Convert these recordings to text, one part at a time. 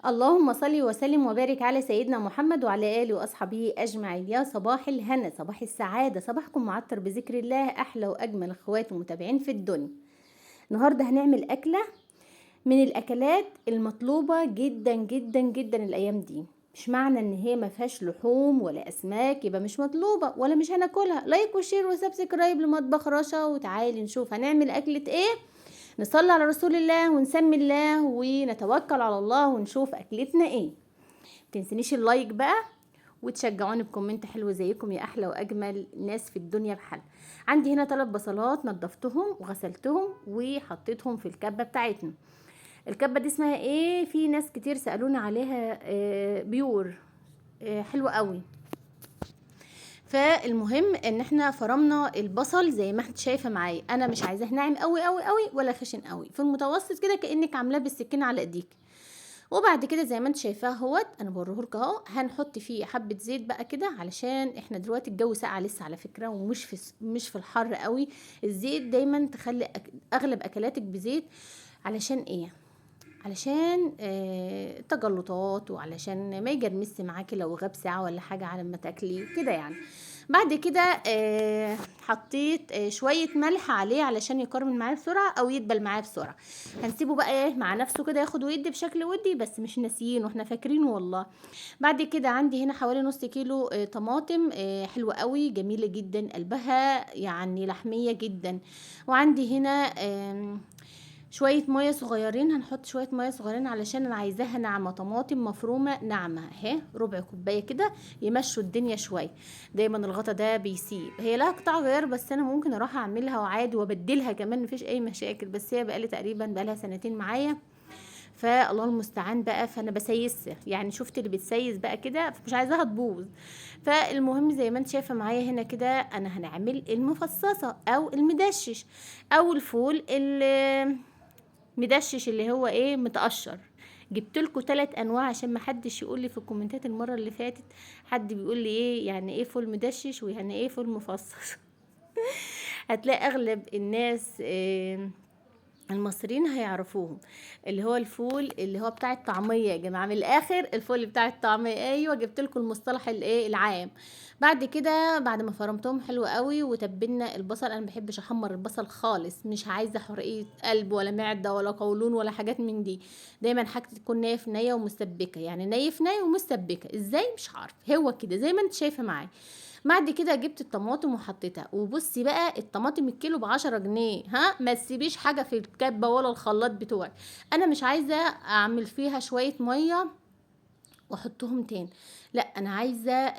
اللهم صل وسلم وبارك على سيدنا محمد وعلى آله وأصحابه أجمعين. يا صباح الهنا، صباح السعادة، صباحكم معطر بذكر الله. أحلى وأجمل أخوات ومتابعين في الدنيا. النهاردة هنعمل أكلة من الأكلات المطلوبة جدا جدا جدا الأيام دي. مش معنى ان هي ما فيهاش لحوم ولا اسماك يبقى مش مطلوبة ولا مش هناكلها. لايك وشير وسبسكرايب لمطبخ رشا، وتعالي نشوف هنعمل أكلة ايه. نصلي على رسول الله ونسمي الله ونتوكل على الله ونشوف اكلتنا ايه. متنسنيش اللايك بقى، وتشجعوني بكومنت حلو زيكم يا احلى واجمل ناس في الدنيا بحل. عندي هنا 3 بصلات نضفتهم وغسلتهم وحطيتهم في الكبه بتاعتنا. الكبه دي اسمها ايه؟ في ناس كتير سالوني عليها. بيور. حلوه قوي. فالمهم ان احنا فرمنا البصل زي ما انت شايفه معايا. انا مش عايزاه ناعم قوي قوي قوي ولا خشن قوي، في المتوسط كده كانك عاملاه بالسكينه على ايديك. وبعد كده زي ما انت شايفاه اهوت، انا بوريهولك اهو. هنحط فيه حبه زيت بقى كده، علشان احنا دلوقتي الجو ساقع لسه على فكره، ومش مش في الحر قوي. الزيت دايما تخلي اغلب اكلاتك بزيت. علشان ايه؟ علشان التجلطات، وعلشان ما يجرمس معاكي لو غاب ساعة ولا حاجة على ما تاكلي كده يعني. بعد كده حطيت شوية ملح عليه علشان يكرمل معايا بسرعة او يدبل معايا بسرعة. هنسيبه بقى ايه مع نفسه كده، ياخد ويدي بشكل ودي، بس مش ناسيين واحنا فاكرينه والله. بعد كده عندي هنا حوالي نص كيلو طماطم حلوة قوي جميلة جدا، قلبها يعني لحمية جدا. وعندي هنا شويه ميه صغيرين. هنحط شويه ميه صغيرين علشان انا عايزاها ناعمه، طماطم مفرومه ناعمه اهي، ربع كوبايه كده يمشوا الدنيا شويه. دايما الغطا ده بيسيب. هي لها قطع غيار بس انا ممكن اروح اعملها وعادي وابدلها كمان، مفيش اي مشاكل. بس هي بقالي تقريبا بقالها 2 معايا، فالله المستعان بقى. فانا بسيسها يعني، شفت اللي بتسيس بقى كده، مش عايزاها تبوظ. فالمهم زي ما انت شايفه معايا هنا كده، انا هنعمل المفصصه او المدشش او الفول مدشش اللي هو ايه، متقشر. جبت لكم 3 انواع عشان ما حدش يقول لي في الكومنتات المره اللي فاتت. حد بيقول لي ايه يعني ايه فول مدشش ويعني ايه فول مفصص. هتلاقي اغلب الناس المصريين هيعرفوهم. اللي هو الفول اللي هو بتاع الطعميه يا جماعه، من الاخر الفول بتاع الطعميه. ايوه جبت لكم المصطلح الايه العام. بعد كده بعد ما فرمتهم حلو قوي وتبلنا البصل. انا ما بحبش احمر البصل خالص، مش عايزه حرقيه قلب ولا معده ولا قولون ولا حاجات من دي. دايما حاجتي تكون نيه في نيه ومسبكه، يعني نيه في نيه ومسبكه ازاي مش عارف، هو كده زي ما انت شايفه معايا. بعد كده جبت الطماطم وحطيتها. وبصي بقى، الطماطم الكيلو ب10 جنيه، ها ما تسيبيش حاجه في الكبه ولا الخلاط بتوعك. انا مش عايزه اعمل فيها شويه ميه واحطهم تاني، لا انا عايزه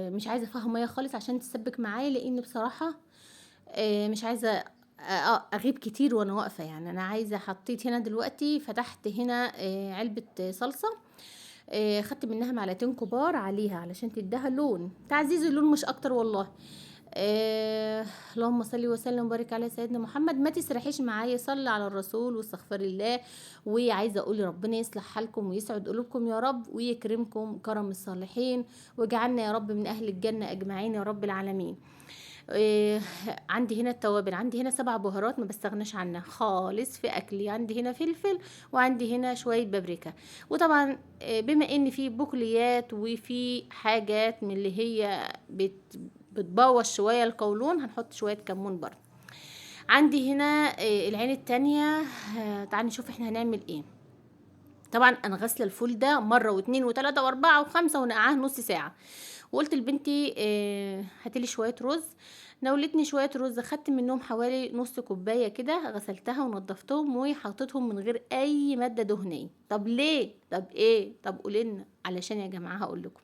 مش عايزه فيها ميه خالص عشان تسبك معايا، لان بصراحه مش عايزه اغيب كتير وانا واقفه. يعني انا عايزه، حطيت هنا دلوقتي، فتحت هنا علبه صلصه. خدت منها 2 معلقة كبار عليها علشان تديها لون، تعزيز اللون مش اكتر والله. آه اللهم صل وسلم وبارك على سيدنا محمد. ما تسرحيش معايا، صلي على الرسول واستغفر الله. وعايزه اقول ربنا يصلح حالكم ويسعد قلوبكم يا رب، ويكرمكم كرم الصالحين، واجعلنا يا رب من اهل الجنه اجمعين يا رب العالمين. إيه، عندي هنا التوابل. عندي هنا 7 بهارات ما بستغناش عنها خالص في اكلي. عندي هنا فلفل، وعندي هنا شويه بابريكا. وطبعا بما ان في بقوليات وفي حاجات من اللي هي بتبوظ شويه القولون، هنحط شويه كمون برضه. عندي هنا العين التانية. تعالي نشوف احنا هنعمل ايه. طبعا انا غسله الفول ده مره واثنين وثلاثه واربعه وخمسه، ونقعاه نص ساعه. وقلت لبنتي هاتلي شويه رز. نولتني شويه رز، خدت منهم حوالي نص كوبايه كده، غسلتها ونضفتهم وحطيتهم من غير اي ماده دهنيه. طب ليه؟ طب ايه؟ طب قولنا. علشان يا جماعه هقول لكم،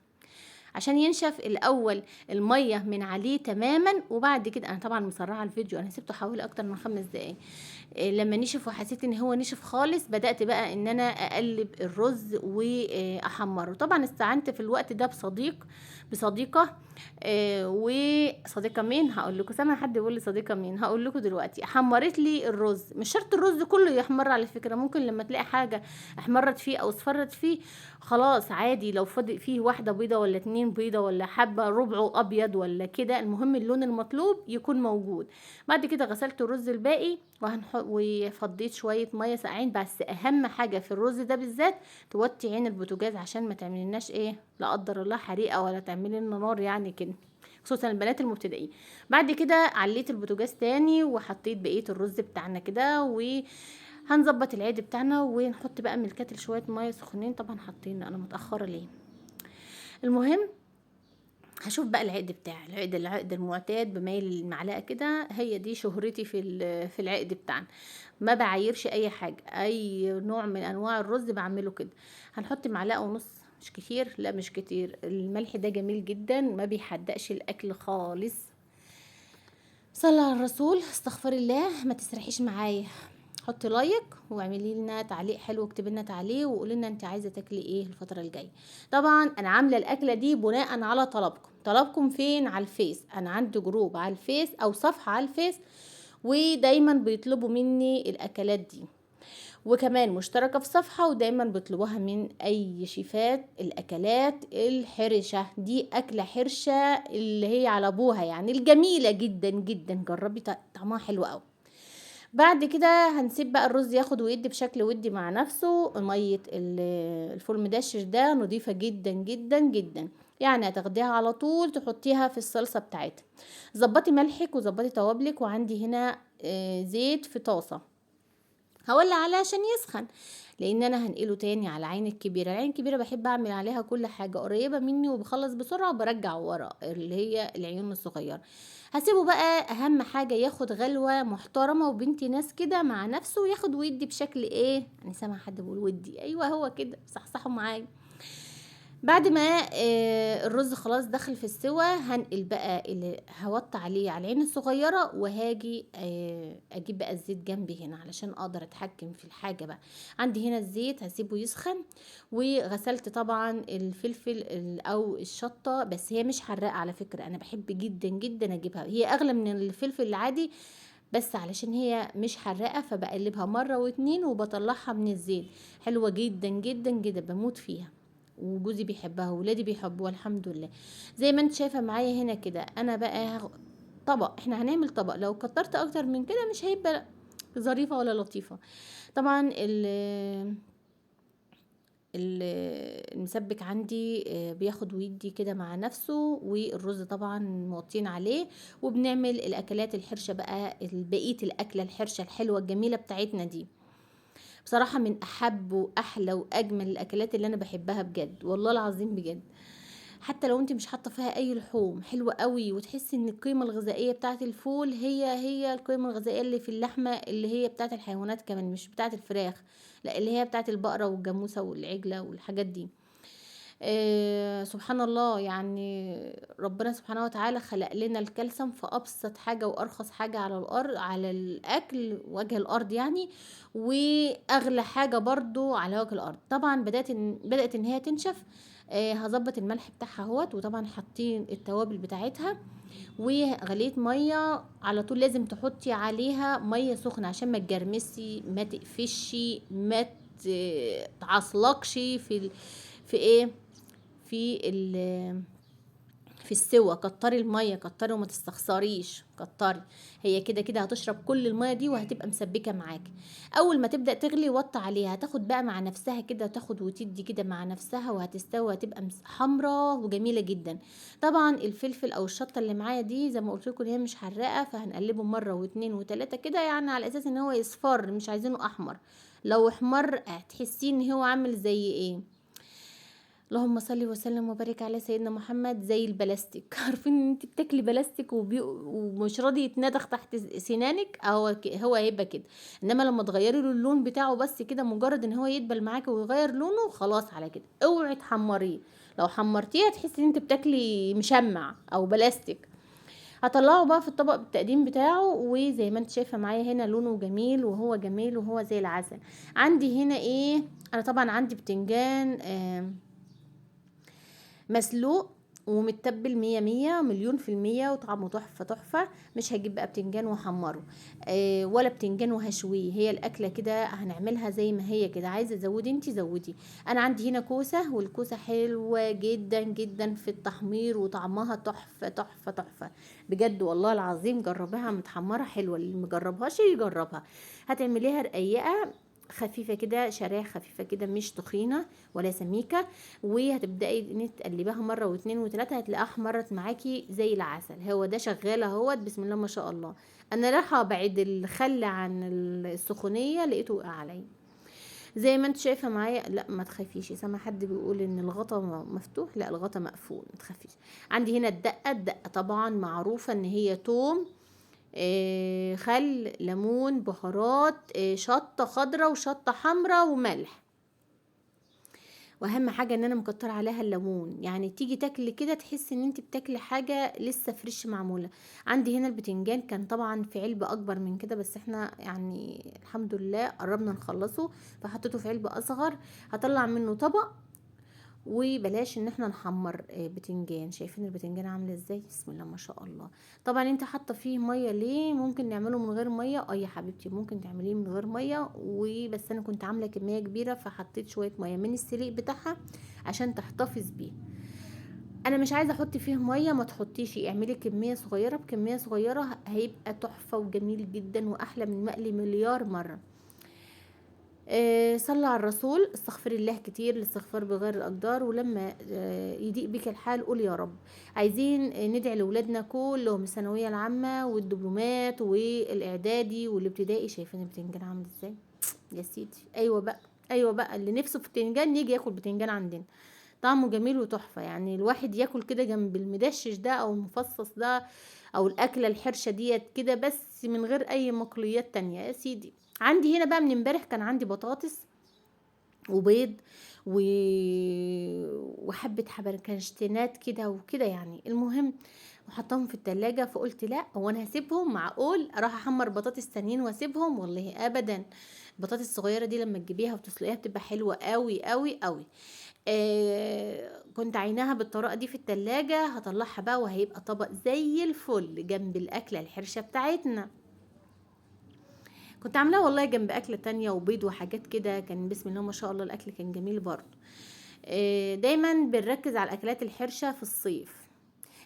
عشان ينشف الاول الميه من عليه تماما. وبعد كده انا طبعا مسرعه الفيديو، انا سبته حوالي اكتر من 5 دقايق. لما نشف وحسيت ان هو نشف خالص، بدأت بقى ان انا اقلب الرز واحمره. طبعا استعنت في الوقت ده بصديقة. وصديقة مين هقول لكم، سامع حد يقول لي صديقة مين؟ هقول لكم دلوقتي. حمرت لي الرز. مش شرط الرز كله يحمر على فكرة، ممكن لما تلاقي حاجة احمرت فيه او اصفرت فيه خلاص عادي. لو فاضل فيه 1 بيضة ولا 2 بيضة ولا حبة ربعه ابيض ولا كده، المهم اللون المطلوب يكون موجود. بعد كده غسلت الرز الباقي وفضيت شويه ميه ساقعين. بس اهم حاجه في الرز ده بالذات توطي عين البوتاجاز عشان ما تعملناش ايه لا قدر الله حريقه، ولا تعملي لنا نار يعني كده، خصوصا البنات المبتدئين. بعد كده عليت البوتاجاز تاني وحطيت بقيه الرز بتاعنا كده، وهنظبط العيد بتاعنا ونحط بقى من الكاتل شويه ميه سخنين. طبعا حاطين، انا متاخره ليه. المهم هشوف بقى العقد بتاعي، العقد المعتاد بميل المعلقه كده، هي دي شهرتي في العقد بتاعنا. ما بعايرش اي حاجه، اي نوع من انواع الرز بعمله كده. هنحط معلقه ونص، مش كتير، لا مش كتير. الملح ده جميل جدا، ما بيحدقش الاكل خالص. صلى على الرسول، استغفر الله، ما تسرحيش معايا. حطي لايك واعملي لنا تعليق حلو، واكتبي لنا تعليق وقولي لنا انت عايزه تاكلي ايه الفتره الجايه. طبعا انا عامله الاكله دي بناء على طلبكم فين؟ على الفيس. انا عندي جروب على الفيس او صفحه على الفيس، ودايما بيطلبوا مني الاكلات دي، وكمان مشتركة في صفحة ودايما بيطلبوها من اي شيفات. الاكلات الحرشة دي اكلة حرشة اللي هي على ابوها يعني، الجميلة جدا جدا، جربي طعمها حلو قوي. بعد كده هنسيب بقى الرز ياخد ويدي بشكل ودي مع نفسه. مية الفول مدشر ده نضيفة جدا جدا جدا، يعني هتاخديها على طول تحطيها في الصلصة بتاعتها. ظبطي ملحك وظبطي توابلك. وعندي هنا زيت في طاسة هولع عليه عشان يسخن، لان انا هنقله تاني على العين الكبيره. العين الكبيره بحب اعمل عليها كل حاجه قريبه مني وبخلص بسرعه وبرجع ورا، اللي هي العيون الصغيره. هسيبه بقى، اهم حاجه ياخد غلوه محترمه وبنتي ناس كده مع نفسه، وياخد ويدي بشكل ايه، انا سامعه حد بيقول ودي، ايوه هو كده، صحصحوا معايا. بعد ما الرز خلاص دخل في السوا، هنقل بقى اللي هوطي عليه على العين الصغيرة، وهاجي اجيب بقى الزيت جنبي هنا علشان اقدر اتحكم في الحاجة بقى. عندي هنا الزيت هسيبه يسخن، وغسلت طبعا الفلفل او الشطة، بس هي مش حراقة على فكرة، انا بحب جدا جدا اجيبها، هي اغلى من الفلفل العادي، بس علشان هي مش حراقة فبقلبها مرة واتنين وبطلعها من الزيت. حلوة جدا جدا جدا، بموت فيها، وجوزي بيحبها وولادي بيحبوها الحمد لله. زي ما انت شايفه معايا هنا كده. انا بقى طبق، احنا هنعمل طبق، لو كترت اكتر من كده مش هيبقى ظريفه ولا لطيفه. طبعا المسبك عندي بياخد ويدي كده مع نفسه، والرز طبعا موطين عليه. وبنعمل الاكلات الحرشه بقى، بقيه الاكله الحرشه الحلوه الجميله بتاعتنا دي، بصراحة من أحب وأحلى وأجمل الأكلات اللي أنا بحبها بجد، والله العظيم بجد. حتى لو انت مش حاطه فيها اي لحوم، حلوه قوي، وتحسي ان القيمه الغذائيه بتاعه الفول هي القيمه الغذائيه اللي في اللحمه، اللي هي بتاعه الحيوانات كمان، مش بتاعه الفراخ، لا اللي هي بتاعه البقره والجاموسه والعجله والحاجات دي. سبحان الله، يعني ربنا سبحانه وتعالى خلق لنا الكالسيوم في ابسط حاجه وارخص حاجه على الارض، على الاكل وجه الارض يعني، واغلى حاجه برضو على وجه الارض. طبعا بدات ان هي تنشف. هظبط الملح بتاعها اهوت، وطبعا حاطين التوابل بتاعتها، وغليت ميه على طول. لازم تحطي عليها ميه سخنه عشان ما تجرمسي، ما تقفشي، ما تعصلكش في ايه، في في السوا. كتري الميه، كتري وما تستخسريش، كتري. هي كده كده هتشرب كل الميه دي وهتبقى مسبكه معاكي. اول ما تبدا تغلي وطي عليها، هتاخد بقى مع نفسها كده، تاخد وتدي كده مع نفسها، وهتستوي، هتبقى حمراء وجميله جدا. طبعا الفلفل او الشطه اللي معايا دي زي ما قلت لكم هي مش حراقه، فهنقلبه مره واثنين وثلاثه كده، يعني على اساس ان هو يصفر، مش عايزينه احمر. لو احمر هتحسيه ان هو عامل زي ايه، اللهم صل وسلم وبارك على سيدنا محمد، زي البلاستيك عارفين ان انت بتاكلي بلاستيك ومش راضي يتندخ تحت سنانك، هو هيبقى كده. انما لما تغيري له اللون بتاعه بس كده، مجرد ان هو يدبل معاكي ويغير لونه، خلاص على كده. اوعي تحمريه، لو حمرتيه هتحسي ان انت بتاكلي مشمع او بلاستيك. هطلعه بقى في الطبق بالتقديم بتاعه، وزي ما انت شايفه معايا هنا لونه جميل، وهو جميل وهو زي العسل. عندي هنا ايه، انا طبعا عندي بتنجان مسلوق ومتبل 100 مليون في المية، وطعمه تحفة تحفة. مش هجيب بقى بتنجان وحمره ولا بتنجان وهشويه، هي الأكلة كده هنعملها زي ما هي كده. عايزة تزودي انتي زودي. أنا عندي هنا كوسة، والكوسة حلوة جدا جدا في التحمير، وطعمها تحفة تحفة تحفة بجد والله العظيم. جربها متحمرة حلوة، اللي مجربهاش يجربها. هتعمليها رقيقة خفيفة كده، شرايح خفيفة كده، مش تخينة ولا سميكة. وهتبدأي ان انت تقلبيها مرة واتنين وتلاتة، هتلاقيها احمرت معاكي زي العسل. هو ده شغال اهوت، بسم الله ما شاء الله. انا رايحة بعد الخل عن السخونية، لقيته وقع عليا زي ما انت شايفة معايا. لا ما تخافيش، سامع حد بيقول ان الغطا مفتوح، لا الغطا مقفول، ما تخافيش. عندي هنا الدقة طبعا معروفة ان هي توم، خل، ليمون، بهارات، شطة خضرة وشطة حمرة وملح. واهم حاجه ان انا مكتره عليها الليمون، يعني تيجي تاكلي كده تحسي ان انت بتاكلي حاجه لسه فريش معموله. عندي هنا البتنجان كان طبعا في علبه اكبر من كده، بس احنا يعني الحمد لله قربنا نخلصه، فحطيته في علبه اصغر. هطلع منه طبق. وبلاش ان احنا نحمر بتنجان. شايفين البتنجان عامل ازاي؟ بسم الله ما شاء الله. طبعا انت حاطه فيه ميه ليه؟ ممكن نعمله من غير ميه. يا حبيبتي ممكن تعمليه من غير ميه، وبس انا كنت عامله كميه كبيره فحطيت شويه ميه من السليق بتاعها عشان تحتفظ بيه. انا مش عايزه احط فيه ميه، ما تحطيش، اعملي كميه صغيره بكميه صغيره، هيبقى تحفه وجميل جدا واحلى من مقلي مليار مره. صلى على الرسول، استغفر الله كتير، الاستغفار بغير الأقدار. ولما يضيق بك الحال قول يا رب. عايزين ندعي لأولادنا كلهم الثانوية العامة والدبلومات والإعدادي والابتدائي. شايفين البتنجان عامل ازاي يا سيدي؟ أيوة بقى، أيوة بقى، اللي نفسه في بتنجان يجي ياكل بتنجان عندنا. طعمه جميل وتحفة، يعني الواحد ياكل كده جنب المدشش ده أو المفصص ده أو الأكلة الحرشة ديت كده، بس من غير أي مقليات تانية يا سيدي. عندي هنا بقى من امبارح كان عندي بطاطس وبيض و... وحبة حبركشتنات كده وكده يعني. المهم وحطهم في التلاجة، فقلت لا، هو انا هسيبهم؟ معقول اروح احمر بطاطس تانيين واسيبهم؟ والله ابدا. البطاطس الصغيرة دي لما تجيبيها وتسلقيها بتبقى حلوة قوي قوي قوي. كنت عيناها بالطريقة دي في التلاجة، هطلعها بقى وهيبقى طبق زي الفل جنب الأكلة الحرشة بتاعتنا. كنت عاملاه والله جنب أكلة تانية وبيض وحاجات كده، كان بسم الله ما شاء الله الأكل كان جميل برضه. دايما بنركز على الأكلات الحرشة في الصيف.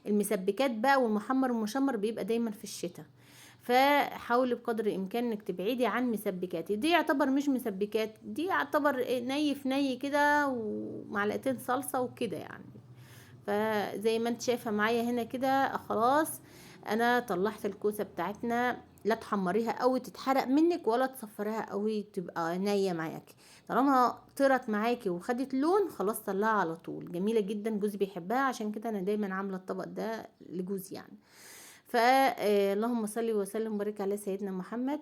المسبكات بقى والمحمر والمشمر بيبقى دايما في الشتاء. فحاولي بقدر الامكان انك تبعدي عن مسبكات. دي يعتبر مش مسبكات، دي يعتبر ني في ني كده ومعلقتين صلصة وكده يعني. فزي ما انت شايفة معايا هنا كده خلاص. انا طلعت الكوسة بتاعتنا، لا تحمريها قوي تتحرق منك، ولا تصفريها قوي تبقى نية معاكي. طالما طرت معاكي وخدت لون خلاص طلعها على طول. جميلة جدا، جوزي بيحبها، عشان كده انا دايما عاملة الطبق ده لجوزي يعني. اللهم صل وسلم وبارك على سيدنا محمد.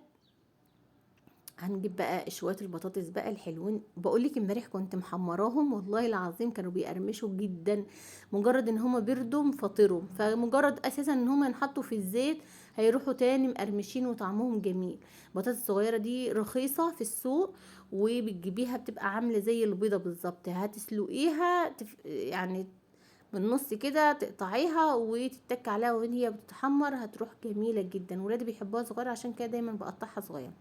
هنجيب بقى شويه البطاطس بقى الحلوين. بقولك امبارح كنت محمراهم والله العظيم كانوا بيقرمشوا جدا. مجرد ان هما بيردوا فطروا، فمجرد اساسا ان هما ينحطوا في الزيت هيروحوا تاني مقرمشين وطعمهم جميل. البطاطس الصغيره دي رخيصه في السوق، وبتجيبيها بتبقى عامله زي البيضه بالظبط. هتسلقيها يعني بالنص كده، تقطعيها وتتك عليها وهي بتتحمر، هتروح جميله جدا. ولادي بيحبوها صغيره، عشان كده دايما بقطعها صغيره.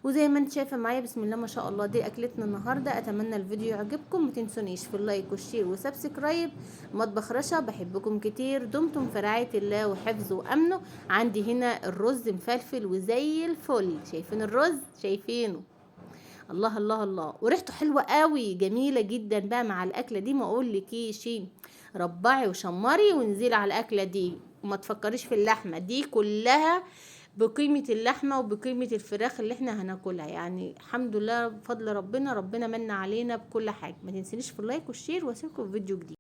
وزي ما انت شايفه معايا بسم الله ما شاء الله، دي اكلتنا النهارده. اتمنى الفيديو يعجبكم، ما تنسونيش في اللايك والشير وسبسكرايب. مطبخ رشا، بحبكم كتير، دمتم في رعايه الله وحفظه وامنه. عندي هنا الرز مفلفل وزي الفل. شايفين الرز؟ شايفينه؟ الله الله الله، وريحته حلوه قوي جميله جدا بقى مع الاكله دي. ما اقولكيش، ربعي وشمري وانزلي على الاكله دي، وما تفكريش في اللحمه دي كلها بقيمة اللحمة وبقيمة الفراخ اللي احنا هناكلها يعني. الحمد لله بفضل ربنا، ربنا من علينا بكل حاجة. ما تنسينيش في اللايك والشير، واسيبكم في فيديو جديد.